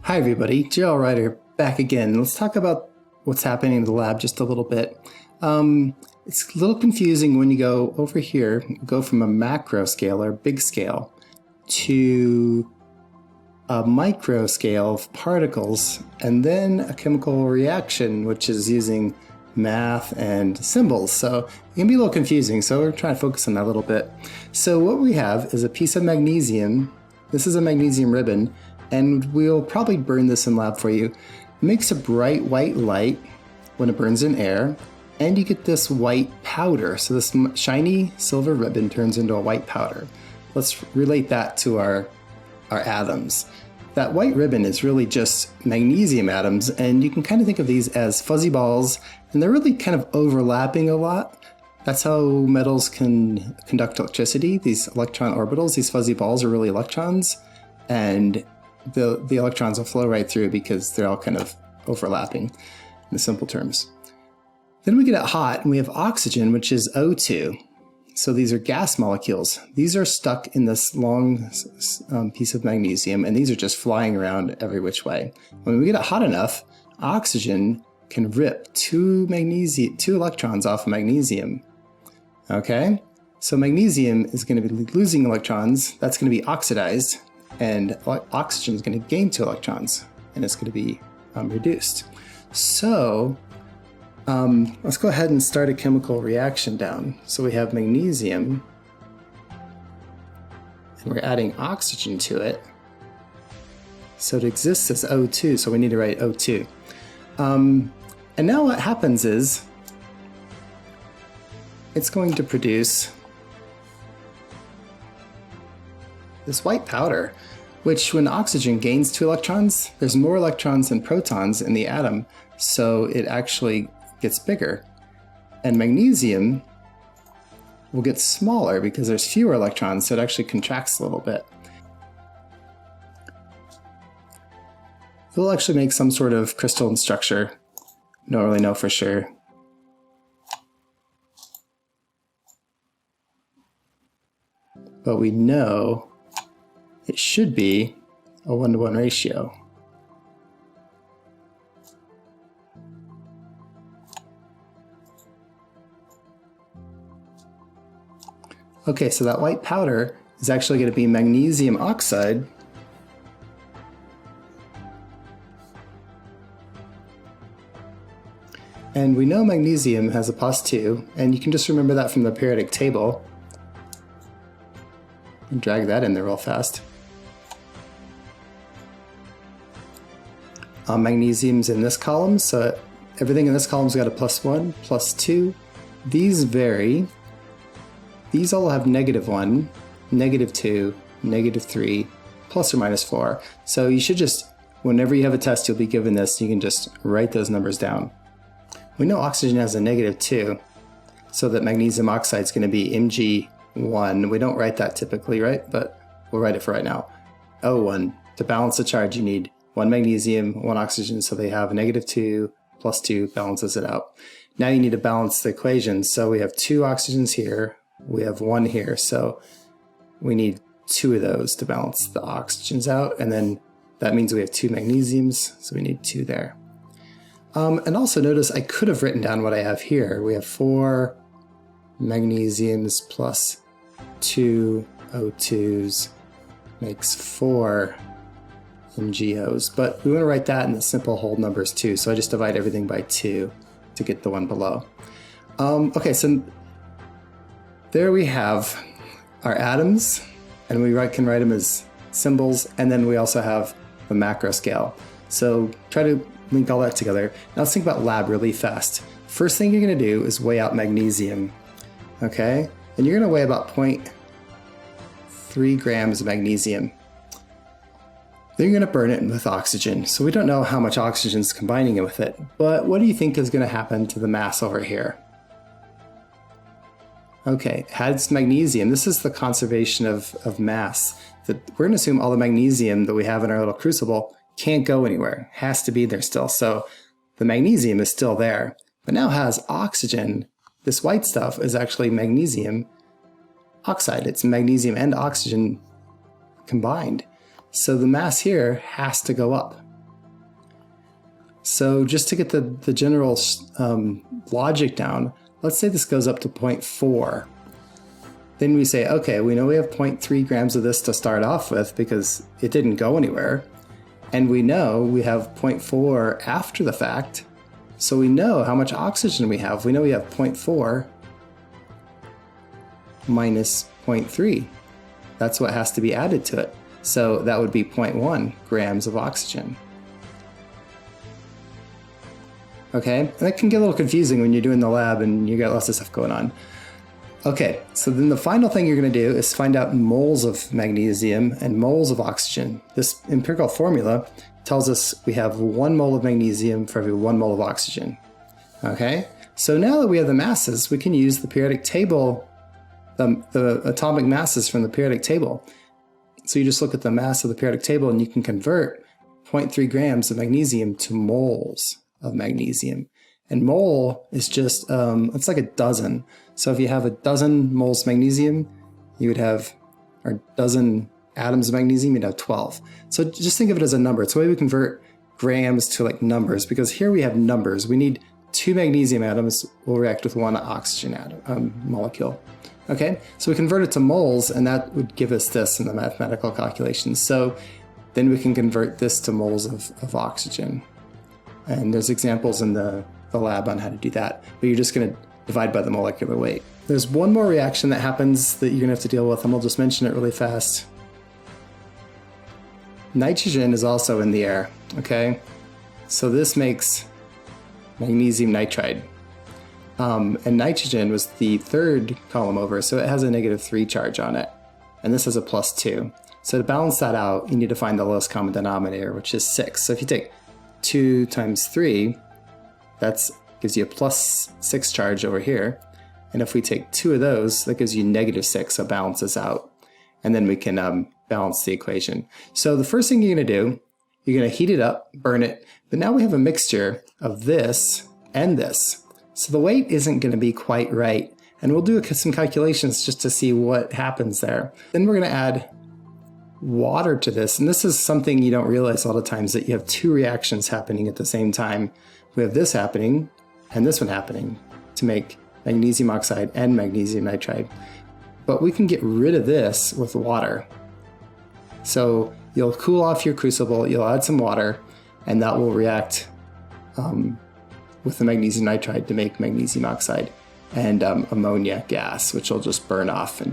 Hi everybody, JL Ryder back again. Let's talk about what's happening in the lab just a little bit. It's a little confusing when you go over here, go from a macro scale or big scale to a micro scale of particles and then a chemical reaction which is using math and symbols. So it can be a little confusing, so we're trying to focus on that a little bit. So what we have is a piece of magnesium. This is a magnesium ribbon, and we'll probably burn this in lab for you. It makes a bright white light when it burns in air, and you get this white powder. So this shiny silver ribbon turns into a white powder. Let's relate that to our atoms. That white ribbon is really just magnesium atoms, and you can kind of think of these as fuzzy balls, and they're really kind of overlapping a lot. That's how metals can conduct electricity. These electron orbitals, these fuzzy balls are really electrons, and the electrons will flow right through because they're all kind of overlapping in the simple terms. Then we get it hot and we have oxygen, which is O2. So these are gas molecules. These are stuck in this long piece of magnesium, and these are just flying around every which way. When we get it hot enough, oxygen can rip two electrons off of magnesium. Okay? So magnesium is going to be losing electrons. That's going to be oxidized. And oxygen is going to gain 2 electrons, and it's going to be reduced. So let's go ahead and start a chemical reaction down. So we have magnesium, and we're adding oxygen to it. So it exists as O2, so we need to write O2. And now what happens is it's going to produce this white powder, which when oxygen gains 2 electrons, there's more electrons than protons in the atom, so it actually gets bigger. And magnesium will get smaller because there's fewer electrons, so it actually contracts a little bit. It'll actually make some sort of crystalline structure. Don't really know for sure. But we know it should be a 1-to-1 ratio. Okay, so that white powder is actually going to be magnesium oxide. And we know magnesium has a +2, and you can just remember that from the periodic table. And drag that in there real fast. Magnesium's in this column, so everything in this column's got a +1, +2. These vary. These all have -1, -2, -3, plus or minus 4. So you should just, whenever you have a test, you'll be given this, you can just write those numbers down. We know oxygen has a -2, so that magnesium oxide is going to be Mg1. We don't write that typically, right? But we'll write it for right now. O1. To balance the charge, you need 1 magnesium, 1 oxygen, so they have a -2 plus 2 balances it out. Now you need to balance the equation. So we have 2 oxygens here, we have 1 here, so we need 2 of those to balance the oxygens out, and then that means we have 2 magnesiums, so we need 2 there. And also notice I could have written down what I have here. We have 4 magnesiums plus 2 O2s makes 4 MgOs, but we want to write that in the simple whole numbers too, so I just divide everything by 2 to get the one below. Okay, so there we have our atoms, and we can write them as symbols, and then we also have the macro scale. So try to link all that together. Now let's think about lab really fast. First thing you're going to do is weigh out magnesium, okay? And you're going to weigh about 0.3 grams of magnesium. Then you're going to burn it with oxygen. So we don't know how much oxygen is combining it with it, but what do you think is going to happen to the mass over here? Okay, it has magnesium. This is the conservation of mass. We're going to assume all the magnesium that we have in our little crucible can't go anywhere. It has to be there still. So the magnesium is still there, but now has oxygen. This white stuff is actually magnesium oxide. It's magnesium and oxygen combined. So the mass here has to go up. So just to get the general logic down, let's say this goes up to 0.4. Then we say, okay, we know we have 0.3 grams of this to start off with because it didn't go anywhere. And we know we have 0.4 after the fact. So we know how much oxygen we have. We know we have 0.4 minus 0.3. That's what has to be added to it. So that would be 0.1 grams of oxygen. Okay, and that can get a little confusing when you're doing the lab and you got lots of stuff going on. Okay, so then the final thing you're going to do is find out moles of magnesium and moles of oxygen. This empirical formula tells us we have 1 mole of magnesium for every 1 mole of oxygen. Okay, so now that we have the masses, we can use the periodic table, the atomic masses from the periodic table. So you just look at the mass of the periodic table and you can convert 0.3 grams of magnesium to moles of magnesium. And mole is just, it's like a dozen. So if you have a dozen moles of magnesium, you would have, or dozen atoms of magnesium, you'd have 12. So just think of it as a number. It's the way we convert grams to like numbers, because here we have numbers. We need 2 magnesium atoms will react with 1 oxygen atom, molecule. Okay, so we convert it to moles, and that would give us this in the mathematical calculations. So then we can convert this to moles of oxygen. And there's examples in the lab on how to do that, but you're just going to divide by the molecular weight. There's one more reaction that happens that you're going to have to deal with, and we'll just mention it really fast. Nitrogen is also in the air, okay? So this makes magnesium nitride. And nitrogen was the 3rd column over, so it has a -3 charge on it. And this has a +2. So to balance that out, you need to find the lowest common denominator, which is 6. So if you take 2 times 3, that gives you a +6 charge over here. And if we take 2 of those, that gives you -6, so it balances out. And then we can balance the equation. So the first thing you're going to do, you're going to heat it up, burn it. But now we have a mixture of this and this. So the weight isn't going to be quite right. And we'll do some calculations just to see what happens there. Then we're going to add water to this. And this is something you don't realize a lot of times, that you have 2 reactions happening at the same time. We have this happening and this one happening to make magnesium oxide and magnesium nitride. But we can get rid of this with water. So you'll cool off your crucible, you'll add some water, and that will react with the magnesium nitride to make magnesium oxide and ammonia gas, which will just burn off and